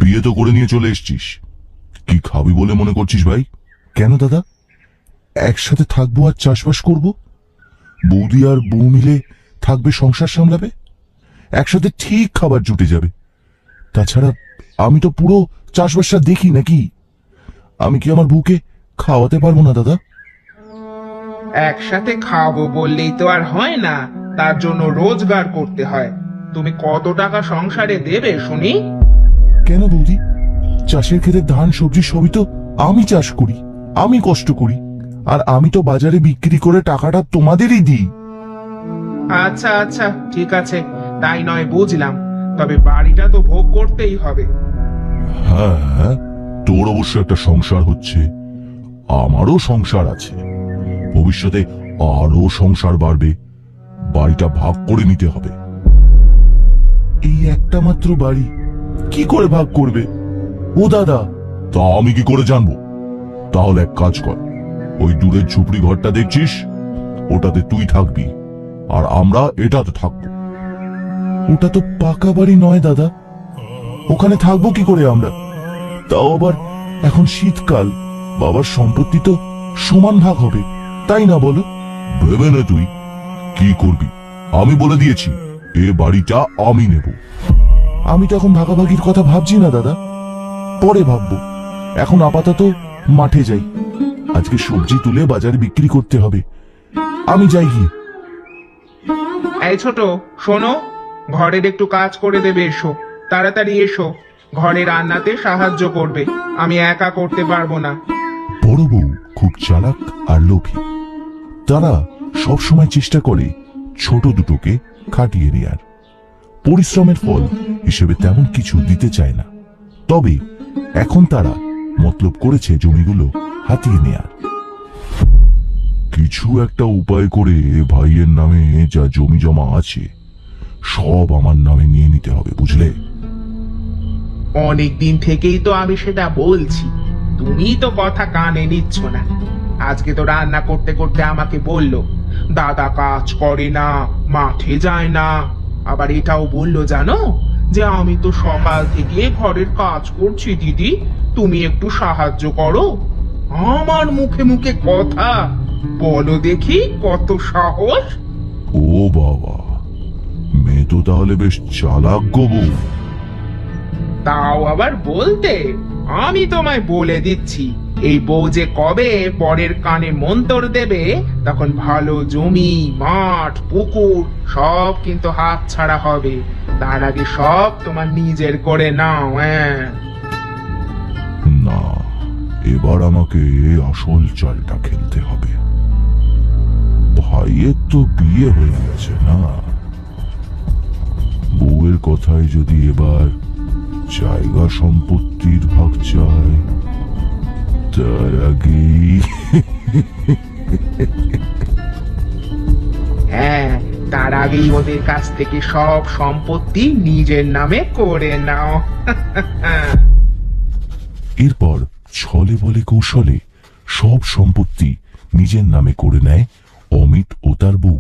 বিয়ে তো করে নিয়ে চলে এসছিস, কি খাবি বলে মনে করছিস ভাই? কেন দাদা, একসাথে থাকবো আর চাষবাস করব। বৌদি আর বউ মিলে থাকবে, সংসার সামলাবে, একসাথে ঠিক খাবার জুটে যাবে। তাছাড়া আমি তো পুরো চাষবাসটা দেখি নাকি, আমি কি আমার বউকে খাওয়াতে পারবো না দাদা? একসাথে খাবো বললেই তো আর হয় না, তার জন্য রোজগার করতে হয়। তুমি কত টাকা সংসারে দেবে শুনি? কেন বৌদি, চাষের ক্ষেতে ধান সবজি সবই তো আমি চাষ করি, আমি কষ্ট করি, আর আমি তো বাজারে বিক্রি করে টাকাটা তোমাদেরই দিই। আচ্ছা আচ্ছা, ঠিক আছে, তাই নয় বুঝলাম, তবে বাড়িটা তো ভোগ করতেই হবে। হ্যাঁ, তোর অবশ্য একটা সংসার হচ্ছে, আমারও সংসার আছে, ভবিষ্যতে আরো সংসার বাড়বে, বাড়িটা ভাগ করে নিতে হবে। এই একটা মাত্র বাড়ি, কি করে ভাগ করবে ও দাদা? তা আমি কি করে জানবো? তাহলে এক কাজ কর, ওই দূরের ঝুপড়ি ঘরটা দেখছিস, ওটাতে তুই থাকবি, আর আমরা এটাতে থাকবো। ওটা তো পাকা বাড়ি নয় দাদা, ওখানে থাকবো কি করে আমরা? তাও আবার এখন শীতকাল, বাবার সম্পত্তি তো সমান ভাগ হবে, তাই না বলো? ভেবে নে তুই কি করবি, আমি বলে দিয়েছি এ বাড়িটা আমি নেব। আমি তো এখন ভাগাভাগির কথা ভাবছি না দাদা, পরে ভাববো। এখন আপাতত মাঠে যাই, আজকে সবজি তুলে বাজারে বিক্রি করতে হবে, আমি যাই গিয়ে। এই ছোট, শোনো, ঘরের একটু কাজ করে দেবে, এসো তাড়াতাড়ি এসো, ঘরে রান্নাতে সাহায্য করবে, আমি একা করতে পারবো না। বড় বউ খুব চালাক আর লোভী, তারা সব সময় চেষ্টা করে ছোট দুটোকে খাটিয়ে নেয়ার। পরিশ্রমের ফল হিসেবে তেমন কিছু দিতে চায় না, তবে এখন তারা মতলব করেছে জমিগুলো হাতিয়ে নেয়ার। কিছু একটা উপায় করে ভাইয়ের নামে যা জমি জমা আছে সব আমার নামে নিয়ে নিতে হবে, বুঝলে? অনেক দিন থেকেই তো আমি সেটা বলছি, তুমি তো কথা কানে নিচ্ছ না। আজকে তো রান্না করতে করতে আমাকে বলল দাদা কাজ করে না, মাঠে যায় না, আবার এটাও বলল জানো, যে আমি তো সকাল থেকে ঘরের কাজ করছি দিদি, তুমি একটু সাহায্য করো। আমার মুখে মুখে কথা, বলো দেখি কত সাহস! ও বাবা, মেয়ে তো তাহলে বেশ চালাক গো বউ। তাও আবার বলতে, আমি তোমায় বলে দিচ্ছি, এই বউ যে কবে পরের কানে মন্তর দেবে, তখন ভালো জমি, মাঠ, পুকুর সব কিন্তু হাত ছাড়া হবে। তার আগে সব তোমার নিজের করে নাও। হ্যাঁ, না, এবার আমাকে আসল চালটা খেলতে হবে। ভাইয়ের তো বিয়ে হয়ে গেছে না, বউয়ের কথায় যদি এবার জায়গা সম্পত্তির ভাগ চায়, তার আগেই হ্যাঁ, তার আগেই ওদের কাছ থেকে সব সম্পত্তি নিজের নামে করে নাও। এরপর ছলে বলে কৌশলে সব সম্পত্তি নিজের নামে করে নেয় অমিত ও তার বউ।